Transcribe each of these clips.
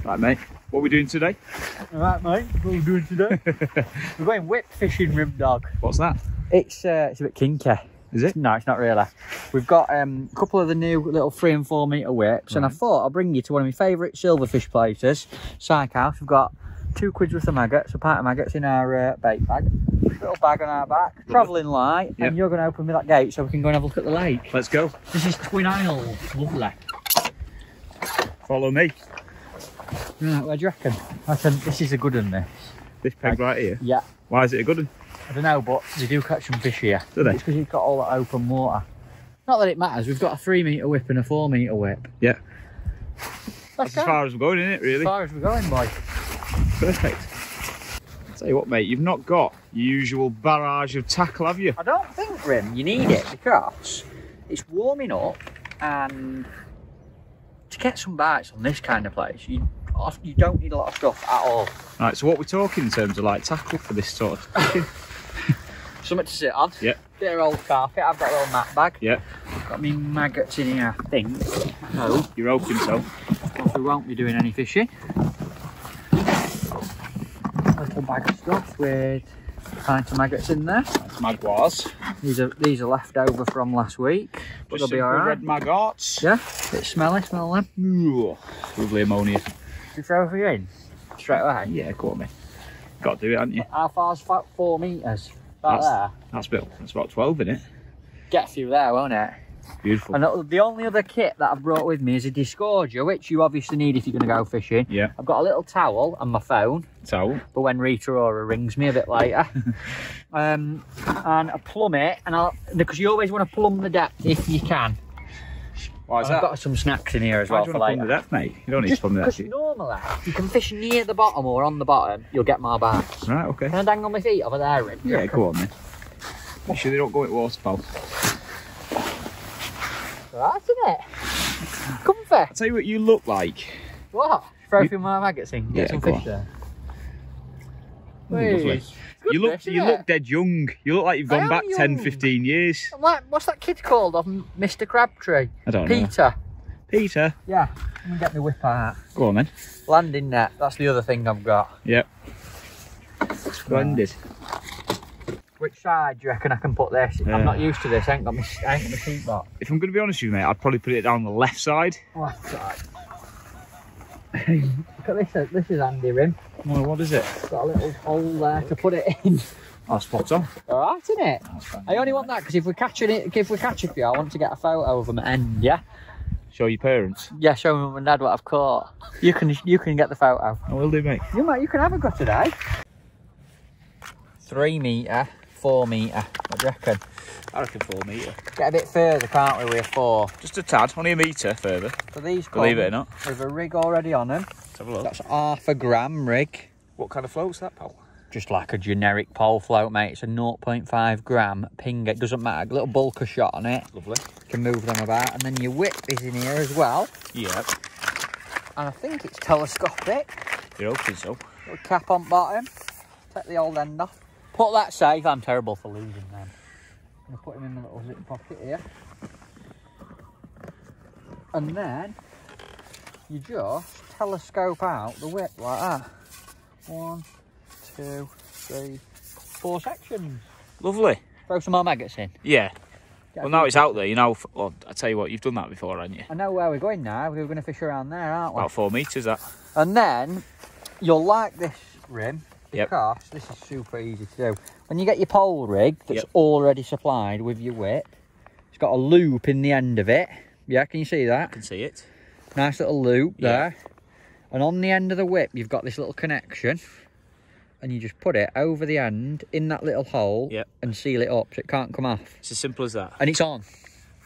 Right, mate. What are we doing today? Alright, mate. What are we doing today? We're going whip fishing, Rim Dog. What's that? It's a bit kinky. Is it? No, it's not really. We've got a couple of the new little 3 and 4 metre whips, and I thought I'll bring you to one of my favourite silverfish places, Sykehouse. We've got 2 quid worth of maggots, a pint of maggots in our bait bag, little bag on our back, travelling light, and you're going to open me that gate so we can go and have a look at the lake. Let's go. This is Twin Isles. Lovely. Follow me. Right, what do you reckon? I reckon this is a good one, this. This peg right here? Yeah. Why is it a good one? I don't know, but they do catch some fish here. Do they? It's because you've got all that open water. Not that it matters, we've got a 3 metre whip and a 4 metre whip. Yeah. That's as far as we're going, isn't it, really? As far as we're going, boy. Perfect. Tell you what, mate, you've not got your usual barrage of tackle, have you? I don't think, Rim, you need it because it's warming up, and to get some bites on this kind of place, you don't need a lot of stuff at all. Right, so what we're talking in terms of like tackle for this sort of fishing? Something to sit on. Yeah. Bit of old carpet. I've got a little mat bag. Yeah. Got me maggots in here, I think. No. You're hoping so. We won't be doing any fishing. A little bag of stuff with a pint of maggots in there. That's maggots. These are left over from last week. But they'll be alright. Red maggots. Yeah. Bit smelly, smell them. Ooh, lovely ammonia. You throw you in straight away? Yeah, go on, mate. Got to do it, haven't you? How far's 4 metres? About there? That's about 12, isn't it? Get a few there, won't it? Beautiful. And the only other kit that I've brought with me is a disgorger, which you obviously need if you're going to go fishing. Yeah. I've got a little towel and my phone. Towel. But when Rita Ora rings me a bit later. And a plummet, because you always want to plumb the depth if you can. Why is I've that? got some snacks in here as well for later. Why do you want to plumb the depth, mate? You don't need to plumb the depth. Because normally, you can fish near the bottom or on the bottom, you'll get more bites. Right, okay. Can I dangle my feet over there, Rim? Yeah, go on, then. Make sure they don't go into waterfowl. Right, isn't it? Comfy. I'll tell you what you look like. What? Throw a few more maggots in, get some fish there. Lovely. You look dead young. You look like you've gone back 10, 15 years. I'm like, what's that kid called of Mr. Crabtree? I don't know. Peter. Peter? Yeah. Let me get my whip out. Go on then. Landing net, that's the other thing I've got. Yep. Splendid. Which side do you reckon I can put this? I'm not used to this, I ain't got my seat box. If I'm going to be honest with you, mate, I'd probably put it down the left side. Left side. Look at this, this is handy, Rim. Well, what is it? It's got a little hole there to put it in. Oh, spot on. Alright, isn't it? I only want that because if we catch a few, I want to get a photo of them at end, yeah? Show your parents. Yeah, show mum and dad what I've caught. You can get the photo. I will do, mate. You can have a go today. 3 metre, 4 metre. What do you reckon? I reckon 4 metre. Get a bit further, can't we, with 4? Just a tad, only a metre further. So these come believe it or not. with a rig already on them. Let's have a look. That's half a gram rig. What kind of float's that, pal? Just like a generic pole float, mate. It's a 0.5 gram ping. It doesn't matter. A little bulker shot on it. Lovely. You can move them about. And then your whip is in here as well. Yep. And I think it's telescopic. You're hoping so. Little cap on bottom. Take the old end off. Put that safe. I'm terrible for losing them. I'm going to put him in the little zip pocket here. And then you just telescope out the whip like that. 1, 2, 3, 4 sections. Lovely. Throw some more maggots in. Yeah. Well, now it's out there, you know. Well, I tell you what, you've done that before, haven't you? I know where we're going now. We're going to fish around there, aren't we? About 4 metres, that. And then you'll like this, Rim, because Yep. this is super easy to do. When you get your pole rig that's already supplied with your whip, it's got a loop in the end of it. Yeah, can you see that? I can see it. Nice little loop there. And on the end of the whip, you've got this little connection. And you just put it over the end in that little hole and seal it up so it can't come off. It's as simple as that. And it's on.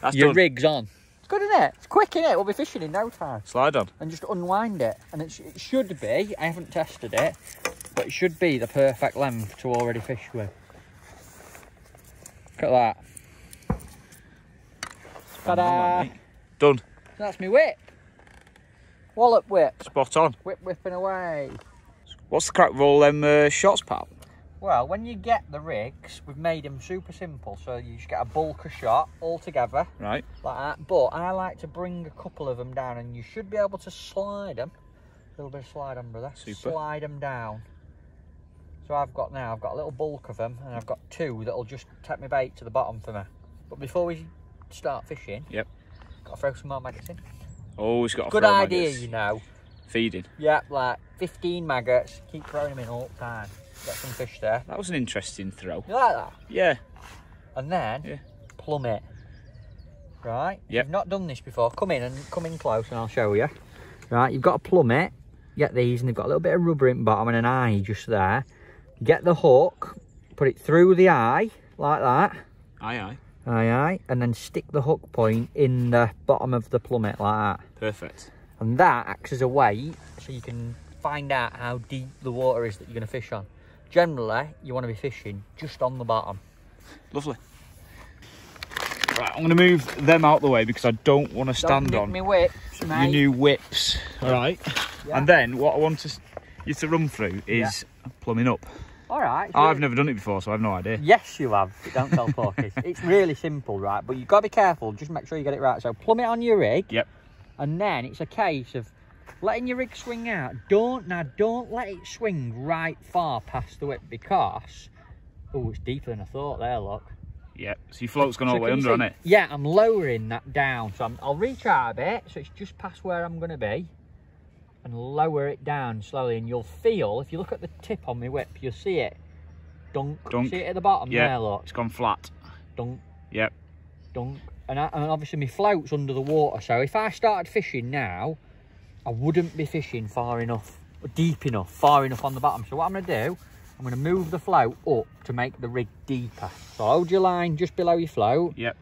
That's your done. rig's on. It's good, isn't it? It's quick, isn't it? We'll be fishing in no time. Slide on. And just unwind it. And it should be, I haven't tested it, but it should be the perfect length to already fish with. Look at that. Ta-da! Done. That's my whip. Wallop whip. Spot on. Whipping away. What's the crack with all them shots, pal? Well, when you get the rigs, we've made them super simple. So you just get a bulker shot all together. Right. Like that. But I like to bring a couple of them down and you should be able to slide them A little bit of slide on, brother. Super. Slide them down. So I've got a little bulk of them, and I've got 2 that'll just take my bait to the bottom for me. But before we start fishing, yep, got to throw some more maggots in. Always got to Good throw idea, maggots. you know. Feeding. Yeah, like 15 maggots. Keep throwing them in all the time. Got some fish there. That was an interesting throw. You like that? Yeah. And then plumb it. Right? Yep. You've not done this before. Come in close and I'll show you. Right, you've got to plumb it. Get these, and they've got a little bit of rubber in the bottom and an eye just there. Get the hook, put it through the eye, like that. Aye. Aye, and then stick the hook point in the bottom of the plummet like that. Perfect. And that acts as a weight, so you can find out how deep the water is that you're going to fish on. Generally, you want to be fishing just on the bottom. Lovely. Right, I'm going to move them out the way because I don't want to stand on me whips, mate. your new whips. All right. Yeah. And then what I want you to run through is plumbing up. All right. I've never done it before, so I have no idea. Yes, you have. Don't tell porkies. It's really simple, right? But you've got to be careful. Just make sure you get it right. So plumb it on your rig. Yep. And then it's a case of letting your rig swing out. Don't let it swing right far past the whip because, oh, it's deeper than I thought there, look. Yep. So your float's gone all the way under, hasn't it? Yeah, I'm lowering that down. So I'll reach out a bit, so it's just past where I'm going to be. And lower it down slowly, and you'll feel, if you look at the tip on my whip, you'll see it dunk. See it at the bottom there, look. It's gone flat. Dunk. Yep. Dunk. And obviously my float's under the water, so if I started fishing now, I wouldn't be fishing far enough on the bottom. So what I'm going to do, I'm going to move the float up to make the rig deeper. So hold your line just below your float. Yep.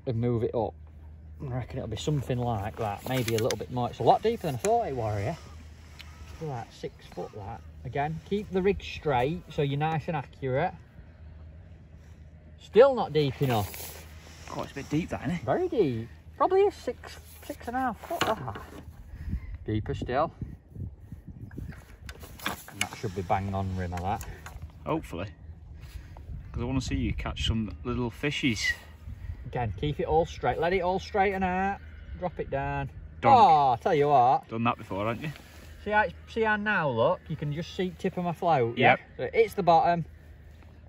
And move it up. I reckon it'll be something like that, maybe a little bit more. It's a lot deeper than I thought it was, yeah. Look at that, 6 foot that. Again, keep the rig straight so you're nice and accurate. Still not deep enough. Oh, it's a bit deep, that, isn't it? Very deep. Probably a 6.5 foot. That. Deeper still. And that should be bang on rim of that. Hopefully. Because I want to see you catch some little fishies. Again, keep it all straight. Let it all straighten out. Drop it down. Donk. Oh, I'll tell you what. Done that before, haven't you? See how now, look, you can just see tip of my float. Yep. Yeah? So it's the bottom.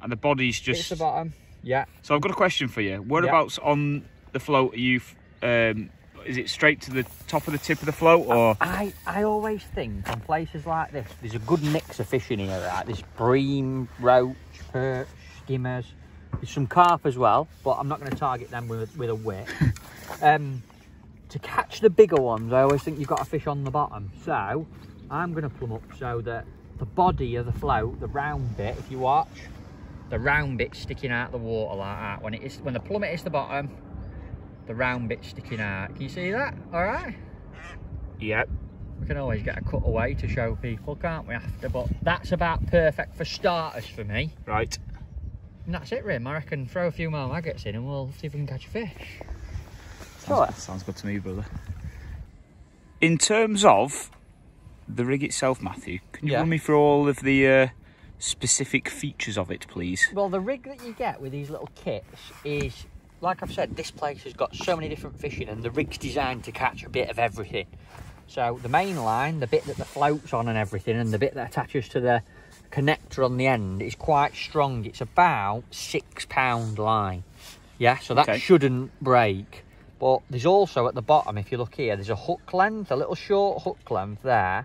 And the body's just... It's the bottom. Yeah. So I've got a question for you. Whereabouts on the float are you... is it straight to the top of the tip of the float, or...? I always think on places like this, there's a good mix of fish in here, right? There's bream, roach, perch, skimmers. There's some carp as well, but I'm not going to target them with a whip. To catch the bigger ones, I always think you've got to fish on the bottom. So I'm going to plumb up so that the body of the float, the round bit, if you watch, the round bit sticking out the water like that. When the plummet hits the bottom, the round bit sticking out. Can you see that? All right. Yep. We can always get a cutaway to show people, can't we? After, but that's about perfect for starters for me. Right. And that's it, Rim. I reckon throw a few more maggots in and we'll see if we can catch a fish. Sounds good to me, brother. In terms of the rig itself, Matthew, can you run me through all of the specific features of it, please? Well, the rig that you get with these little kits is, like I've said, this place has got so many different fish in, and the rig's designed to catch a bit of everything. So the main line, the bit that the float's on and everything, and the bit that attaches to the connector on the end is quite strong. It's about 6 pound line. Yeah, so that shouldn't break. But there's also at the bottom, if you look here, there's a hook length, a little short hook length there,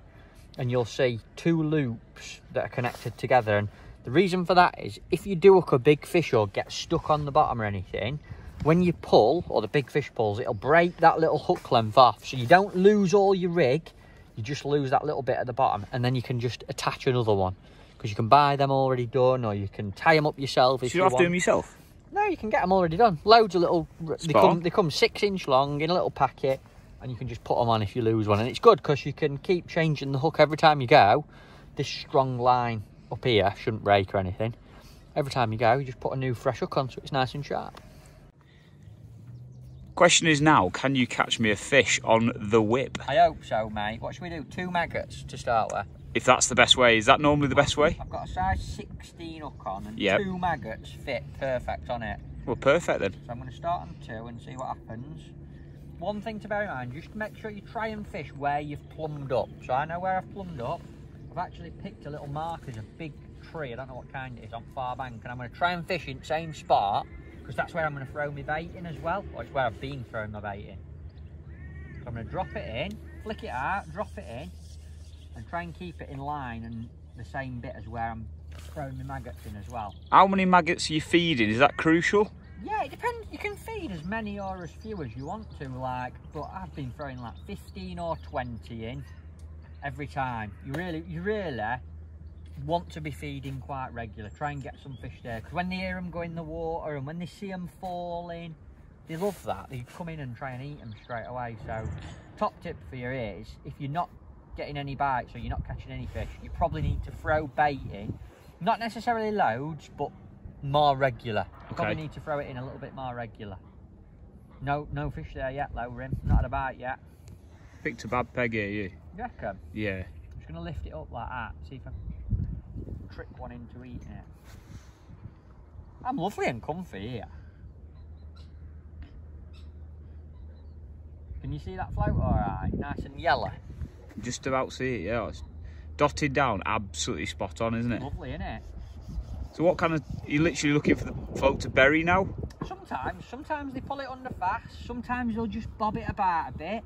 and you'll see 2 loops that are connected together. And the reason for that is if you do hook a big fish or get stuck on the bottom or anything, when you pull, or the big fish pulls, it'll break that little hook length off. So you don't lose all your rig, you just lose that little bit at the bottom, and then you can just attach another one. Because you can buy them already done, or you can tie them up yourself if you want. Do you have to do them yourself? No, you can get them already done. Loads of little, they come 6-inch long in a little packet, and you can just put them on if you lose one. And it's good because you can keep changing the hook every time you go. This strong line up here shouldn't break or anything. Every time you go, you just put a new fresh hook on so it's nice and sharp. Question is now, can you catch me a fish on the whip? I hope so, mate. What should we do? 2 maggots to start with. If that's the best way, is that normally the best way? I've got a size 16 hook on, and 2 maggots fit perfect on it. Well, perfect then. So I'm going to start on 2 and see what happens. one thing to bear in mind, just make sure you try and fish where you've plumbed up. So I know where I've plumbed up. I've actually picked a little marker, there's a big tree, I don't know what kind it is, on far bank, and I'm going to try and fish in the same spot, because that's where I'm going to throw my bait in as well, or it's where I've been throwing my bait in. So I'm going to drop it in, flick it out, drop it in, and try and keep it in line and the same bit as where I'm throwing my maggots in as well. How many maggots are you feeding? Is that crucial? Yeah, it depends. You can feed as many or as few as you want to, like, but I've been throwing like 15 or 20 in every time. You really want to be feeding quite regular. Try and get some fish there, because when they hear them go in the water and when they see them falling, they love that. They come in and try and eat them straight away. So top tip for you is, if you're not getting any bites or you're not catching any fish, you probably need to throw bait in, not necessarily loads, but more regular. You probably need to throw it in a little bit more regular. No fish there yet, low rim, not had a bite yet. Picked a bad peg here, you reckon? Yeah. I'm just going to lift it up like that, see if I can trick one into eating it. I'm lovely and comfy here. Can you see that float alright? Nice and yellow. Just about see it, yeah. It's dotted down, absolutely spot on, isn't it? Lovely, isn't it? So what kind of, you're literally looking for the float to bury now? Sometimes they pull it under fast, sometimes they'll just bob it about a bit,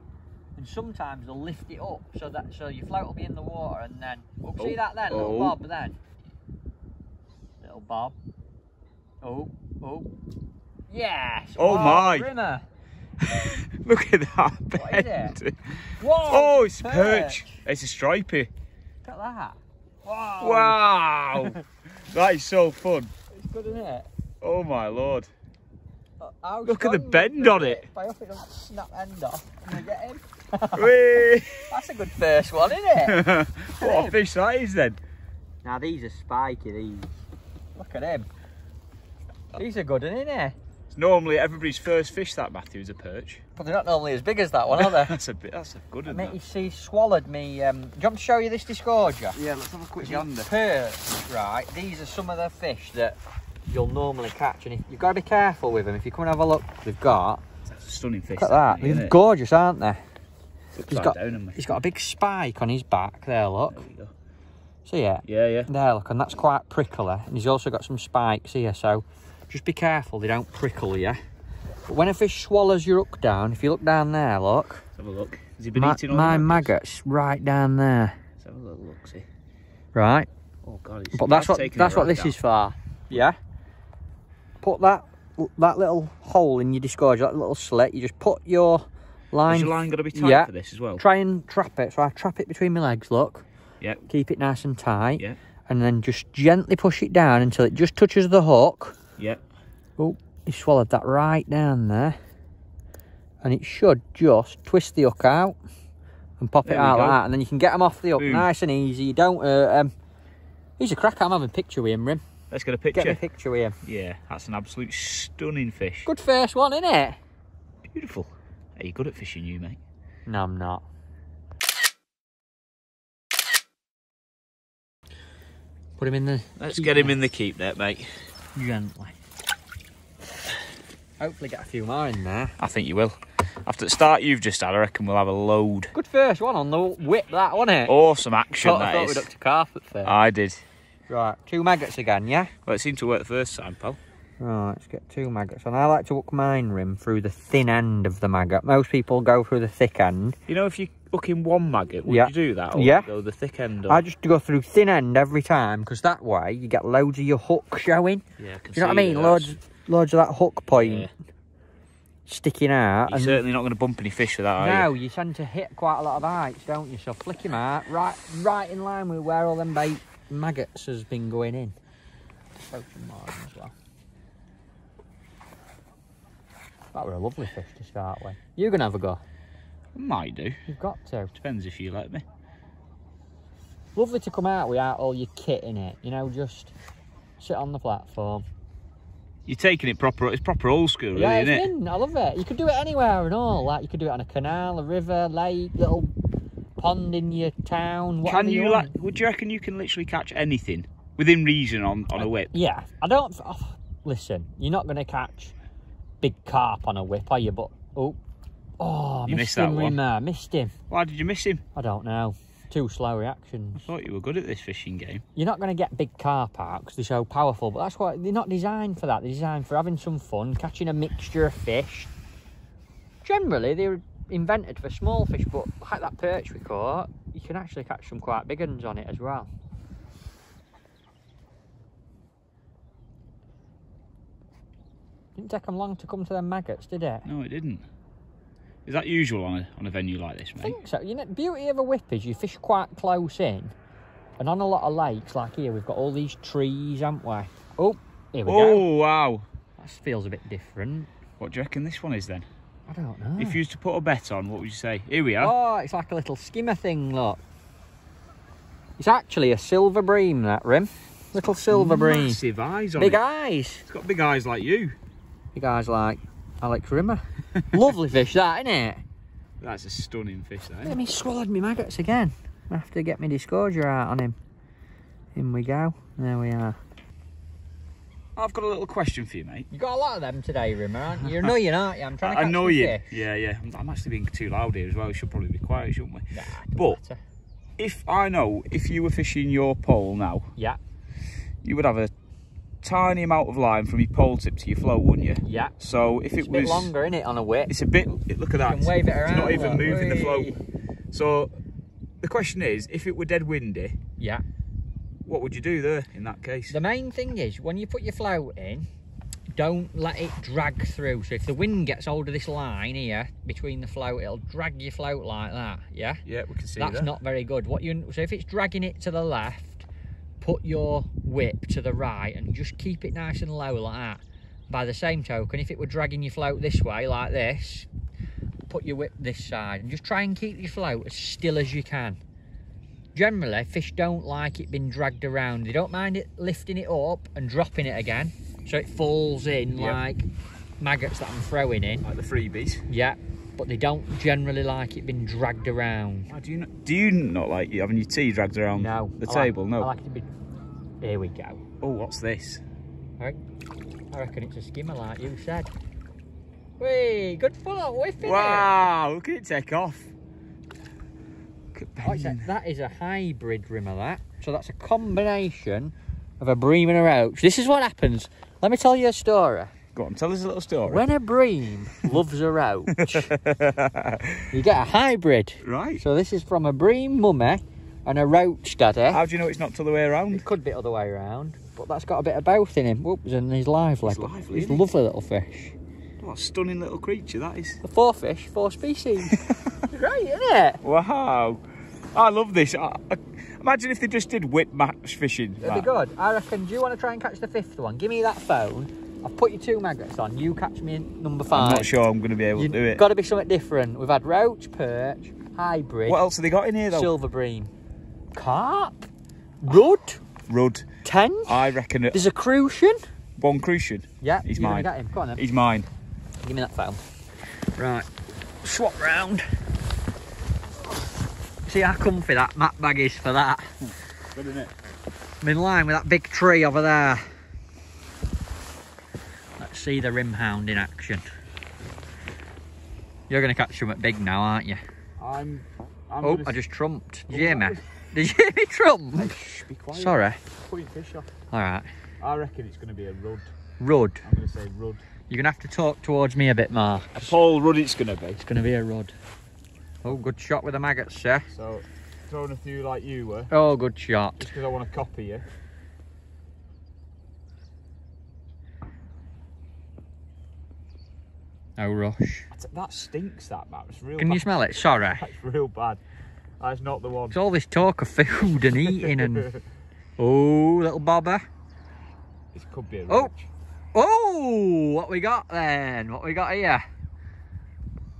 and sometimes they'll lift it up so your float will be in the water, and then, see that then, little bob then. Little bob. Oh. Yes! Oh my! Rimmer. Look at that bend. What is it? Whoa! Oh, it's perch. It's a stripey. Look at that. Wow! Wow! That is so fun. It's good, isn't it? Oh my lord. Look at the bend on it. If I hope it doesn't snap end off, I'm going to get him. That's a good first one, isn't it? What a fish that is then. Now these are spiky, these. Look at him. These are good, isn't they? It's normally everybody's first fish, that, Matthew, is a perch. But they're not normally as big as that one, are they? That's a good one. Mate, you see, swallowed me. Do you want to show you this disgorger? Yeah, let's have a quick gander. Perch, right? These are some of the fish that you'll normally catch, and you've got to be careful with them. If you come and have a look, they've got. That's a stunning fish. Look at that. They're gorgeous, aren't they? He's got a big spike on his back there, look. There we go. See it? Yeah. There, look, and that's quite prickly. And he's also got some spikes here, so just be careful they don't prickle you. But when a fish swallows your hook down, if you look down there, look. Let's have a look. Has he been eating all my maggots right down there. Let's have a little look, see. Right. Oh God, but that's what this is for. Yeah. Put that little hole in your disgorge, that little slit. You just put your line. Is your line got to be tight for this as well? Try and trap it. So I trap it between my legs. Look. Yep. Keep it nice and tight. Yeah. And then just gently push it down until it just touches the hook. Yep. Oh, he swallowed that right down there. And it should just twist the hook out and pop it out like that. And then you can get them off the hook nice and easy. You don't hurt them. He's a cracker. I'm having a picture with him, Rim. Let's get a picture. Get a picture with him. Yeah, that's an absolute stunning fish. Good first one, isn't it? Beautiful. Are you good at fishing, you, mate? No, I'm not. Put him in the... Let's get him in the keep net, mate. Gently. Hopefully get a few more in there. I think you will. After the start you've just had, I reckon we'll have a load. Good first one on the whip, that, wasn't it? Awesome action, I thought we'd up to carpet first. I did. Right, 2 maggots again, yeah? Well, it seemed to work the first time, pal. Right, let's get 2 maggots. And I like to hook mine, Rim, through the thin end of the maggot. Most people go through the thick end. You know, if you hook in one maggot, would you do that? Or yeah. Go the thick end? Or... I just go through thin end every time, because that way you get loads of your hook showing. Yeah, I can do you know what I mean? Loads of that hook point sticking out. You're certainly not going to bump any fish with that, are you? No, you tend to hit quite a lot of bites, don't you? So flick him out, right in line with where all them bait maggots has been going in. Throw some more in as well. That were a lovely fish to start with. You gonna have a go? Might do. You've got to. Depends if you let me. Lovely to come out without all your kit in it. You know, just sit on the platform. You're taking it proper. It's proper old school, really, yeah, isn't it? I love it. You could do it anywhere and all. Like you could do it on a canal, a river, lake, little pond in your town. Can you would you reckon you can literally catch anything within reason on a whip? Yeah, I don't. Listen, you're not going to catch big carp on a whip, are you? But Oh, you missed him, Rimmer. Missed him. Why did you miss him? I don't know. Too slow reactions. I thought you were good at this fishing game. You're not going to get big car parks, they're so powerful, but that's why they're not designed for that. They're designed for having some fun, catching a mixture of fish. Generally, they're invented for small fish, but like that perch we caught, you can actually catch some quite big ones on it as well. Didn't take them long to come to them maggots, did it? No, it didn't. Is that usual on a venue like this, mate? I think so. You know, the beauty of a whip is you fish quite close in, and on a lot of lakes like here, we've got all these trees, haven't we? Oh, here we go. Oh, wow. That feels a bit different. What do you reckon this one is then? I don't know. If you used to put a bet on, what would you say? Here we are. Oh, it's like a little skimmer thing, look. It's actually a silver bream, that Rim. Little silver bream. Massive eyes on it. Big eyes. It's got big eyes like you. Big eyes like Alex Rimmer. Lovely fish, that, isn't it? That's a stunning fish, that. Look at me, swallowed me maggots again. I have to get my disgorger out on him. In we go. There we are. I've got a little question for you, mate. You got a lot of them today, Rimmer, aren't you? You're annoying, aren't you? I'm trying to catch annoy the you. fish. Yeah. I'm actually being too loud here as well. We should probably be quiet, shouldn't we? Nah, but matter. if you were fishing your pole now, yeah, you would have a tiny amount of line from your pole tip to your float, wouldn't you? Yeah. So if it's it was a bit longer, isn't it, on a whip? It's a bit. Look at that. You can wave it around. It's not even look. moving the Whee! float. So the question is, if it were dead windy, yeah, what would you do there in that case? The main thing is when you put your float in, don't let it drag through. So if the wind gets hold of this line here between the float, it'll drag your float like that. Yeah. Yeah, we can see that's that. not very good. So if it's dragging it to the left, put your whip to the right and just keep it nice and low like that. By the same token, if it were dragging your float this way like this, put your whip this side and just try and keep your float as still as you can. Generally, fish don't like it being dragged around. They don't mind it lifting it up and dropping it again, so it falls in like maggots that I'm throwing in. Like the freebies. Yeah, but they don't generally like it being dragged around. Oh, do you not like having your tea dragged around the table? No. I like it to be... Here we go. Oh, what's this? I reckon it's a skimmer like you said. Whee, good fun on whipping. Wow, look at it take off. That is a hybrid Rimmer, that. So that's a combination of a bream and a roach. This is what happens. Let me tell you a story. Go on, tell us a little story. When a bream loves a roach, you get a hybrid. Right. So this is from a bream mummy and a roach daddy. How do you know it's not the other way around? It could be other way around, but that's got a bit of both in him. Whoops, and he's lively. He's lively, He's a lovely little fish. What a stunning little creature that is. The 4 fish, 4 species. Great, isn't it? Wow. I love this. Imagine if they just did whip match fishing. It'd be good. I reckon, do you want to try and catch the 5th one? Give me that phone. I've put your 2 maggots on. You catch me in number 5. I'm not sure I'm going to be able to do it. Got to be something different. We've had roach, perch, hybrid. What else have they got in here though? Silver bream. Carp. Rudd. Tench. I reckon it. There's a crucian. One crucian. Yeah, he's you're mine. Gonna get him. Go on then. He's mine. Give me that phone. Right. Swap round. See how comfy that mat bag is for that. Good, isn't it? I'm in line with that big tree over there. Let's see the rim hound in action. You're going to catch them at big now, aren't you? I'm oh, I just trumped. Did you hear me? Did you hear me trump? Shh, be quiet. Sorry. Put your fish off. All right. I reckon it's going to be a rudd. Rudd? I'm going to say rudd. You're going to have to talk towards me a bit more. A pole rudd it's going to be. It's going to be a rudd. Oh, good shot with the maggots, sir. So, throwing a few like you were. Oh, good shot. Just because I want to copy you. No rush. That stinks, that man. It's real Can bad. you smell it? Sorry. That's real bad. That's not the one. It's all this talk of food and eating and... Oh, little bobber. This could be a Oh! roach. Oh! What we got then? What we got here?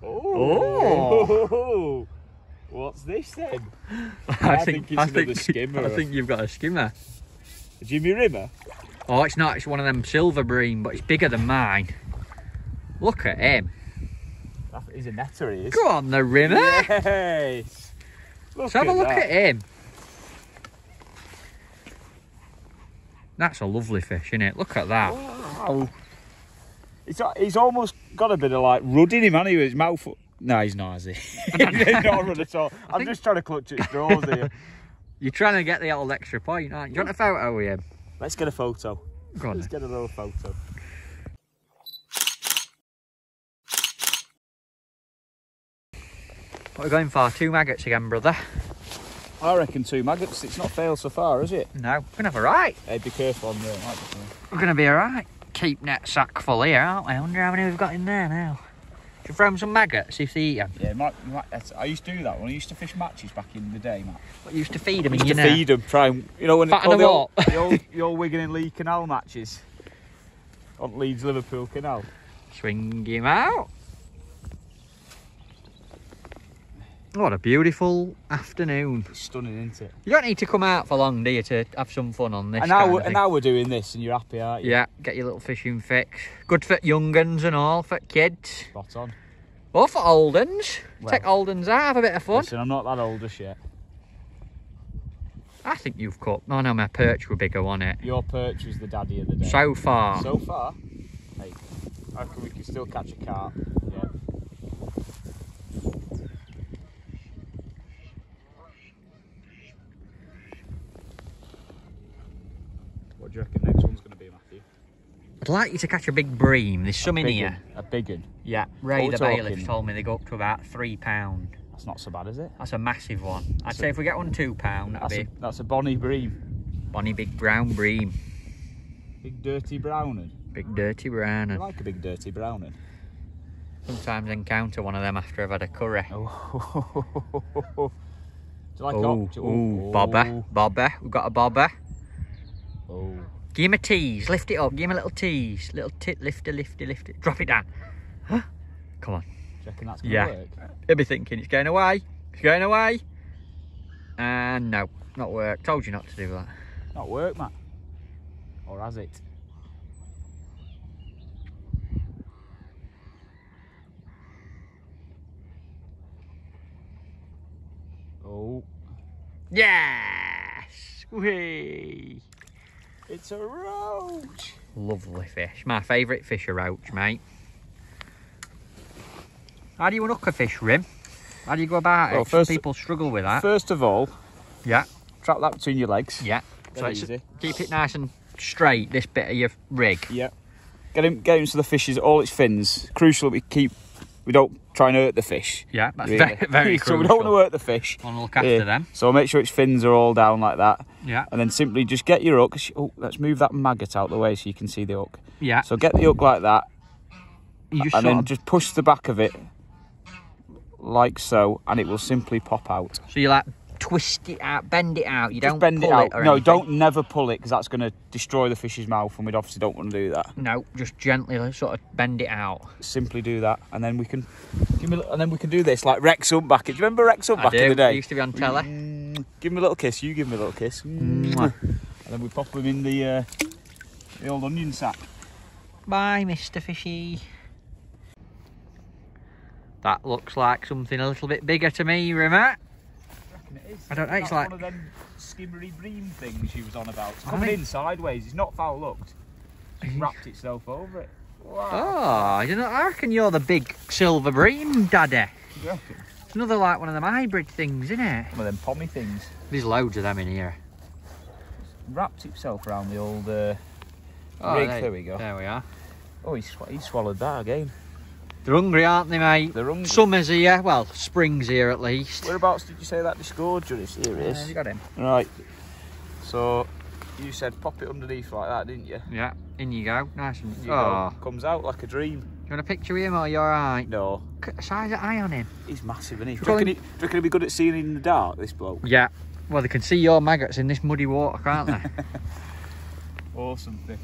Oh! What's this then? I think it's another skimmer. I think you've got a skimmer. A Jimmy Rimmer? Oh, it's not. It's one of them silver bream, but it's bigger than mine. Look at him. He's a netter, he is. Go on, the Rimmer. Yes. Let's have a look at him. That's a lovely fish, isn't it? Look at that. Wow. He's almost got a bit of like rudd in him, hasn't he? With his mouth No, he's not, is he? He's not a run at all. I'm just trying to clutch at straws here. You're trying to get the old extra point, aren't you? Do you want a photo with him? Let's get a photo. Go on. Let's get a little photo. What are we going for? 2 maggots again, brother? I reckon 2 maggots. It's not failed so far, is it? No, we're going to have a right. Hey, be careful on there. We're going to be alright. Keep net sack full here, aren't we? I wonder how many we've got in there now. Should we throw them some maggots, see if they eat them? Yeah, I used to do that when I used to fish matches back in the day, Matt. What, you used to feed them in your your net? Feed them, try and, you know, when fatten them up. the old Wigan and Lee Canal matches on Leeds Liverpool Canal. Swing him out. What a beautiful afternoon. It's stunning, isn't it? You don't need to come out for long, do you, to have some fun on this? And now we're doing this and you're happy, aren't you? Yeah, get your little fishing fix. Good for young uns and all, for kids. Spot on. Or for old uns. Well, take old uns out, have a bit of fun. Listen, I'm not that old just yet. I think you've caught... Oh no, my perch were bigger, wasn't it? Your perch was the daddy of the day. So far. So far? Hey, I reckon we can still catch a carp. Yeah. What do you reckon next one's going to be, Matthew? I'd like you to catch a big bream. There's some in here. A big one? Yeah. Ray the bailiff told me they go up to about £3. That's not so bad, is it? That's a massive one. I'd say if we get one £2, that's a bonny bream. Bonny big brown bream. Big dirty browning. Big dirty browning. I like a big dirty browning. Sometimes encounter one of them after I've had a curry. Oh. Do you like bobber. Bobber. We've got a bobber. Oh. Give him a tease. Lift it up. Give him a little tease. Little lift it. Drop it down. Huh? Come on. Do you reckon that's going to work? He'll be thinking it's going away. It's going away. And no, not work. Told you not to do that. Not work, Matt. Or has it? Oh. Yes! Whee! It's a roach! Lovely fish. My favourite fish, a roach, mate. How do you unhook a fish, Rim? How do you go about it? Some people struggle with that. First of all, yeah, trap that between your legs. Yeah. So keep it nice and straight, this bit of your rig. Yeah. Get him so the fish is all its fins. Crucial that we don't try and hurt the fish. Yeah, that's really. very crucial. So we don't want to hurt the fish. Want to look after them. So make sure its fins are all down like that. Yeah. And then simply just get your hook. Oh, let's move that maggot out of the way so you can see the hook. Yeah. So get the hook like that. And just push the back of it like so, and it will simply pop out. So you like twist it out, bend it out. You don't bend pull it out. Or no, anything. don't never pull it because that's going to destroy the fish's mouth, and we obviously don't want to do that. No, just gently sort of bend it out. Simply do that, and then we can do this like Rex Humpback. Do you remember Rex Humpback in the day? He used to be on telly. Give him a little kiss. You give me a little kiss. And then we pop him in the old onion sack. Bye, Mr. Fishy. That looks like something a little bit bigger to me, Rimmer. I don't know, it's like one of them skimmery bream things she was on about. It's coming in sideways, it's not foul looked. It's wrapped itself over it. Wow. Oh, I reckon you're the big silver bream, Daddy. You reckon? It's another like one of them hybrid things, isn't it? One of them pommy things. There's loads of them in here. It's wrapped itself around the old rig. There we go. There we are. Oh, he swallowed that again. They're hungry, aren't they, mate? They're hungry. Summer's here. Well, spring's here at least. Whereabouts did you say that disgorger is? Here it is. You got him. Right. So, you said pop it underneath like that, didn't you? Yeah. In you go. Nice and... Comes out like a dream. You want a picture of him or you alright? No. Size of eye on him. He's massive, isn't he? Do you reckon he'd be good at seeing in the dark, this bloke? Yeah. Well, they can see your maggots in this muddy water, can't they? Awesome fish.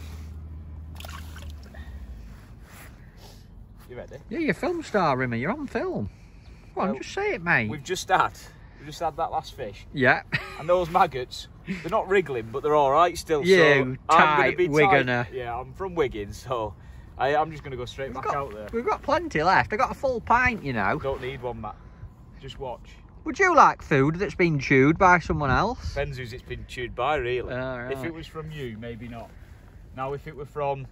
You ready? Yeah, you're a film star, Rimmer. You're on film. Go on, just say it, mate. We've just had that last fish. Yeah. And those maggots, they're not wriggling, but they're all right still. You so tight Wiganer. Yeah, I'm from Wigan, so I'm just going to go straight back out there. We've got plenty left. I got a full pint, you know. Don't need one, Matt. Just watch. Would you like food that's been chewed by someone else? Depends who's it's been chewed by, really. Right. If it was from you, maybe not. Now, if it were from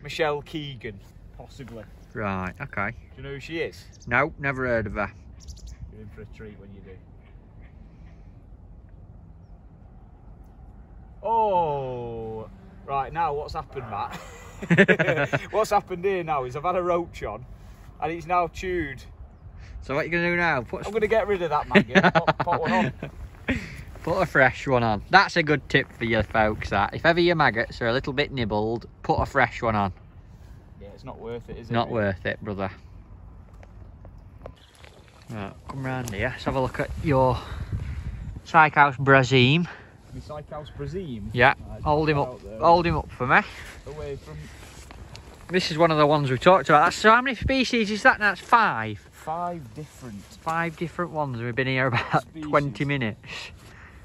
Michelle Keegan, possibly. Right, okay. Do you know who she is? No, never heard of her. You're in for a treat when you do. Oh, right, now what's happened, Matt? What's happened here now is I've had a roach on and it's now chewed. So what are you going to do now? I'm going to get rid of that maggot. Put one on. Put a fresh one on. That's a good tip for you folks, that. If ever your maggots are a little bit nibbled, put a fresh one on. Yeah, it's not worth it, is it? Not worth it, brother. Right, come round here. Let's have a look at your Sykehouse Brazim. My Sykehouse Brazim? Yeah, hold him up for me. Away from... This is one of the ones we talked about. So how many species is that now? It's 5. 5 different. 5 different ones. We've been here about species. 20 minutes.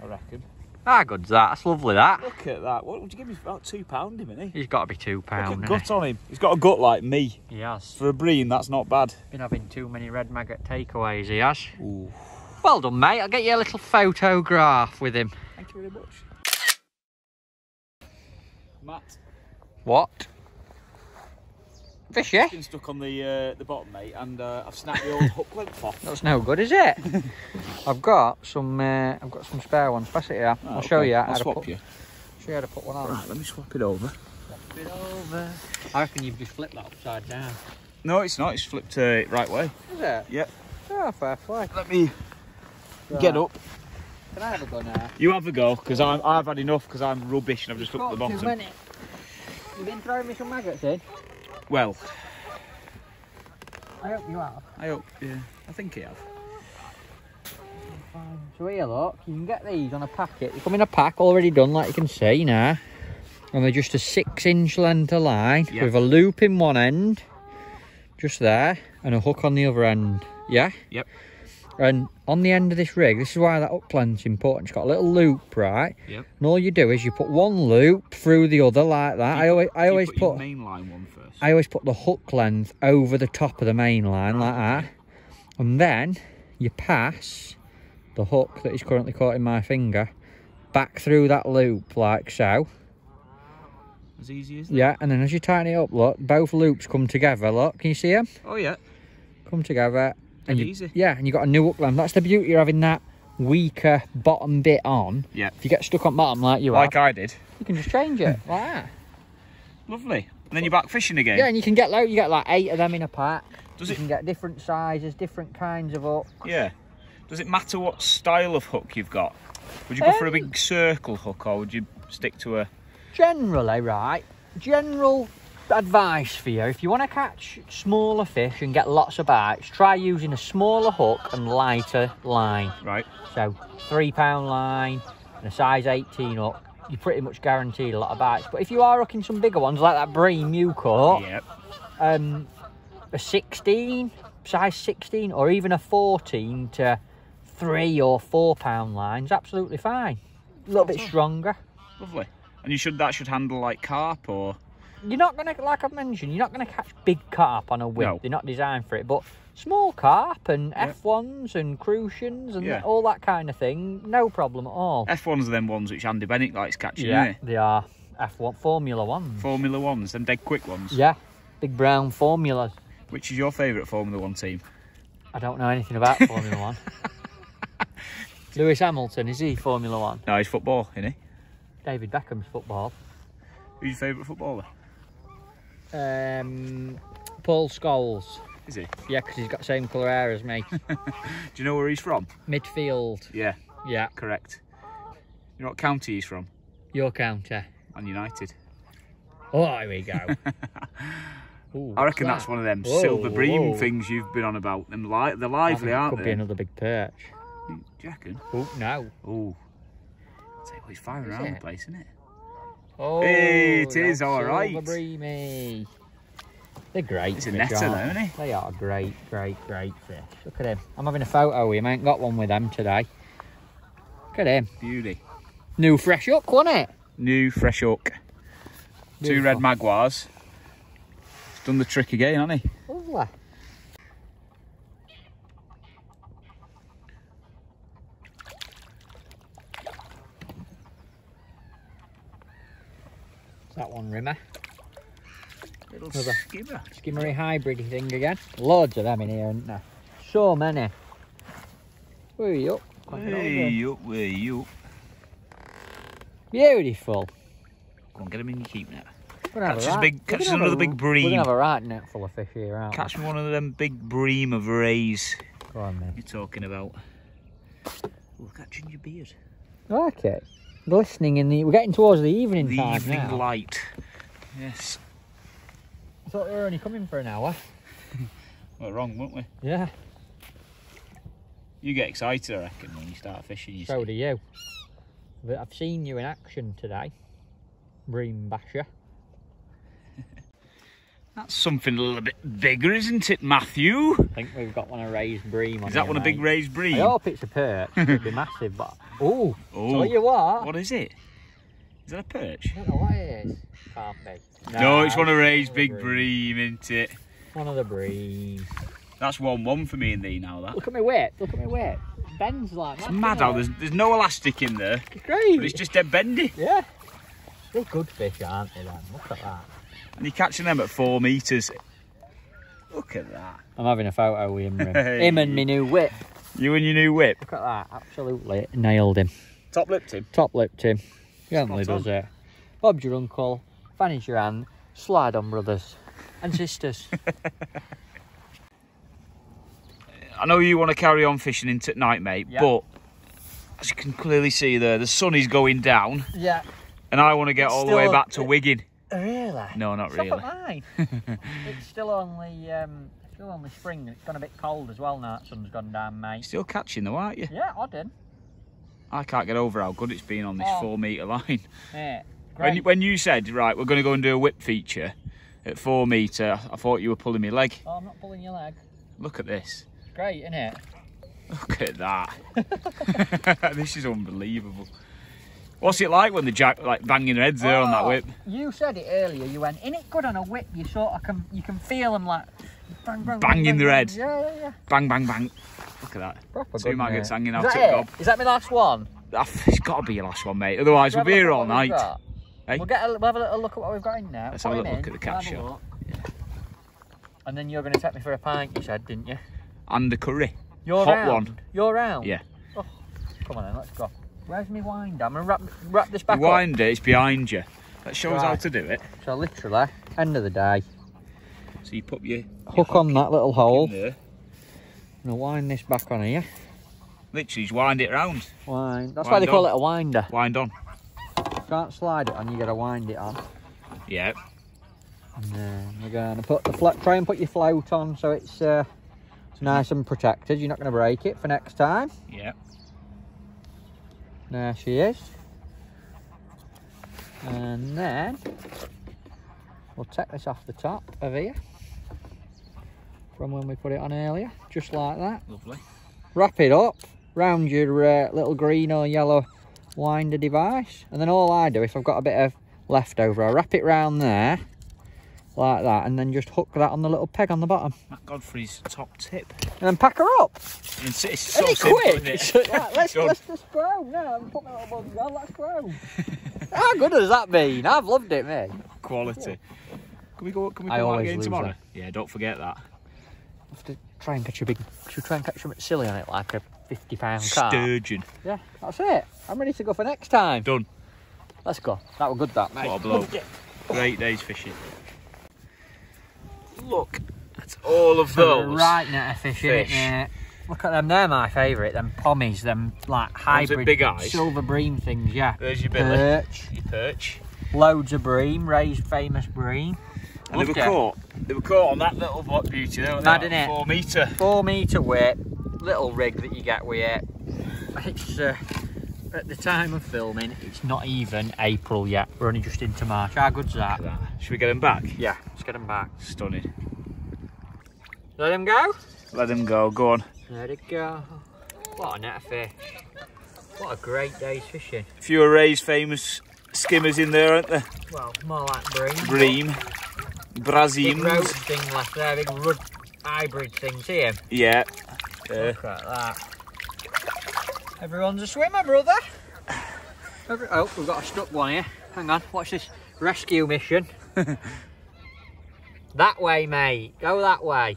I reckon. Ah, good's that. That's lovely, that. Look at that. What would you give me? About £2, isn't he? He's got to be £2. Look at gut on him. He's got a gut like me. He has. For a bream, that's not bad. Been having too many red maggot takeaways, he has. Ooh. Well done, mate. I'll get you a little photograph with him. Thank you very much. Matt. What? Fishy? Been stuck on the bottom, mate, and I've snapped the old hook length off. That's no good, is it? I've got some spare ones. Pass it here. I'll show you. I'll swap you. Show you how to put one on. Right, let me swap it over. Swap it over. I reckon you've just flipped that upside down. No, it's not. It's flipped right way. Is it? Yep. Oh, fair play. Let me get up. Can I have a go now? You have a go, because I've had enough, because I'm rubbish and I've just looked at the bottom. You've been throwing me some maggots in? Well, I hope you have. I hope, yeah. I think you have. So here, look, you can get these on a packet. They come in a pack already done, like you can see now. And they're just a 6-inch length of line with a loop in one end, just there, and a hook on the other end. Yeah? Yep. And on the end of this rig, this is why that hook length's important. It's got a little loop, right? Yep. And all you do is you put one loop through the other like that. I always put your main line one first. I always put the hook length over the top of the main line like that, and then you pass the hook that is currently caught in my finger back through that loop like so. As easy as that? Yeah, and then as you tighten it up, look, both loops come together. Look, can you see them? Oh yeah. Come together. And easy. Yeah, and you've got a new hook length. That's the beauty of having that weaker bottom bit on. Yeah. If you get stuck on bottom like you have, I did, you can just change it like that. Lovely. And then you're back fishing again. Yeah, and you can get you get like 8 of them in a pack. You can get different sizes, different kinds of hook. Yeah. Does it matter what style of hook you've got? Would you go for a big circle hook, or would you stick to a... Generally, right, general advice for you, if you want to catch smaller fish and get lots of bites, try using a smaller hook and lighter line. Right. So £3 line and a size 18 hook, you're pretty much guaranteed a lot of bites. But if you are hooking some bigger ones like that bream you caught, yep. A 16, size 16, or even a 14 to 3 or 4 pound line's absolutely fine. A little bit stronger. Lovely. And that should handle like carp, or... You're not going to, like I've mentioned, you're not going to catch big carp on a whip. No. They're not designed for it. But small carp and F1s and crucians and all that kind of thing, no problem at all. F1s are them ones which Andy Bennett likes catching, yeah, isn't they are. F1, Formula 1s. Formula 1s, them dead quick ones. Yeah, big brown formulas. Which is your favourite Formula 1 team? I don't know anything about Formula 1. Lewis Hamilton, is he Formula 1? No, he's football, isn't he? David Beckham's football. Who's your favourite footballer? Paul Scholes. Is he? Yeah, because he's got the same colour hair as me. Do you know where he's from? Midfield. Yeah. Yeah. Correct. You know what county he's from? Your county. Man United. Oh, here we go. Ooh, I reckon that's one of them silver bream things you've been on about. Them they're lively, aren't they? Could be another big perch. Do you reckon? Oh, no. Oh. He's firing around the place, isn't it? Oh, hey, it is all right. Silver breamy. They're great. It's a netter though, isn't he? They are great, great, great fish. Look at him. I'm having a photo with him. I ain't got one with them today. Look at him. Beauty. New fresh hook, wasn't it? New fresh hook. Beautiful. 2 red magwars. He's done the trick again, hasn't he? Lovely. That one rimmer. Little skimmer. Skimmery hybrid thing again. Loads of them in here, aren't there? So many. Way up. Way up, way up. Beautiful. Go on, get them in your keep net. Catch us another big bream. We're going to have a right net full of fish here, aren't we? Catch me one of them big bream of rays. Go on, then. You're talking about. We're catching your beard. Okay. Glistening in the... We're getting towards the evening the time evening now. light. Yes. I thought we were only coming for an hour. We're wrong, weren't we? Yeah. You get excited, I reckon, when you start fishing. So do you. But I've seen you in action today. Bream basher. That's something a little bit bigger, isn't it, Matthew? I think we've got one of Ray's bream on. Is that one a big Ray's bream? I hope it's a perch. It'd be massive, but... Oh, tell you what. What is it? Is that a perch? I don't know what it is. Can't be. No, it's one of Ray's big bream, isn't it? One of the bream. That's 1-1 for me and thee now, that. Look at my whip. Look at my whip. Bends like that. It's mad how there's no elastic in there. It's great. But it's just dead bendy. Yeah. They're good fish, aren't they, then? Look at that. And you're catching them at 4 metres. Look at that. I'm having a photo with him. Him and my new whip. You and your new whip. Look at that. Absolutely nailed him. Top lipped him. Top lipped him. Gently does it. Bob's your uncle. Fanny's your aunt. Slide on, brothers and sisters. I know you want to carry on fishing into night, mate, but as you can clearly see there, the sun is going down. Yeah. And I want to get all the way back to Wigan. Really? No, not really. Stop at mine. It's still only spring. It's gone a bit cold as well now. The sun's gone down, mate. Still catching though, aren't you? Yeah, I did. I can't get over how good it's been on this 4 metre line. Yeah. Great. When you said, right, we're going to go and do a whip feature at 4 metre, I thought you were pulling my leg. Oh, I'm not pulling your leg. Look at this. It's great, isn't it? Look at that. This is unbelievable. What's it like when the jack like banging their heads there on that whip? You said it earlier. You went, "Isn't it good on a whip? You sort of you can feel them like bang, bang, banging bang, their bang. head. Yeah. Bang, bang, bang. Look at that. Proper 2 maggots hanging out at gob. Is that my last one? It's got to be your last one, mate. Otherwise, we'll be here all night. Hey? We'll have a little look at what we've got in there. Let's have a little look at the catch shot. Yeah. And then you're going to take me for a pint, you said, didn't you? And the curry. You're Hot round. one. You're round? Yeah. Oh, come on then, let's go. Where's my winder? I'm going to wrap this back up. Winder, it's behind you. That shows how to do it. So literally, end of the day. So you put your hook on that little hole. There. I'm going to wind this back on here. Literally, just wind it round. Wind. That's why they call it a winder. Wind on. You can't slide it on, you got to wind it on. Yeah. And then we're going to put try and put your float on so it's nice and protected. You're not going to break it for next time. Yeah. There she is. And then we'll take this off the top of here from when we put it on earlier, just like that. Lovely. Wrap it up round your little green or yellow winder device, and then all I do, if I've got a bit of leftover, I wrap it round there like that, and then just hook that on the little peg on the bottom. That Godfrey's top tip. And then pack her up. It's so Isn't simple, quick? isn't it? It's like, let's just go. No, put my little bugs on, let's go. How good has that been? I've loved it, mate. Quality. Can we go out again tomorrow? That. Yeah, don't forget that. I have to try and catch a big. Should we try and catch something silly on it, like a 50-pound carp? Sturgeon. Yeah, that's it. I'm ready to go for next time. Done. Let's go. That was good, that, mate. What a bloke. Great day's fishing. Look at all of those. Right net of fish. Look at them. They're my favourite. Them pommies. Them like hybrid big eyes. Silver bream things. Yeah. There's your billy. Perch. Your perch. Loads of bream. Ray's famous bream. And they were caught on that little butt beauty there. Mad, innit? 4 metre. 4 metre weight. Little rig that you get with it. It's at the time of filming, it's not even April yet. We're only just into March. How good's that? Should we get them back? Yeah, let's get them back. Stunning. Let them go? Let them go. Go on. Let it go. What a net of fish. What a great day's fishing. A few of Ray's famous skimmers in there, aren't there? Well, more like bream. Bream. Brazims. Big roach thing left there, big rud hybrid thing, see him? Yeah. Look at that. Everyone's a swimmer, brother. Oh, we've got a stuck one here. Hang on, watch this rescue mission. That way, mate. Go that way.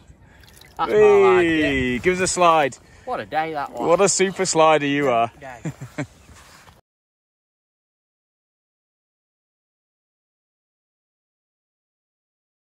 That's hey, give us a slide. What a day that was. What a super slider you are.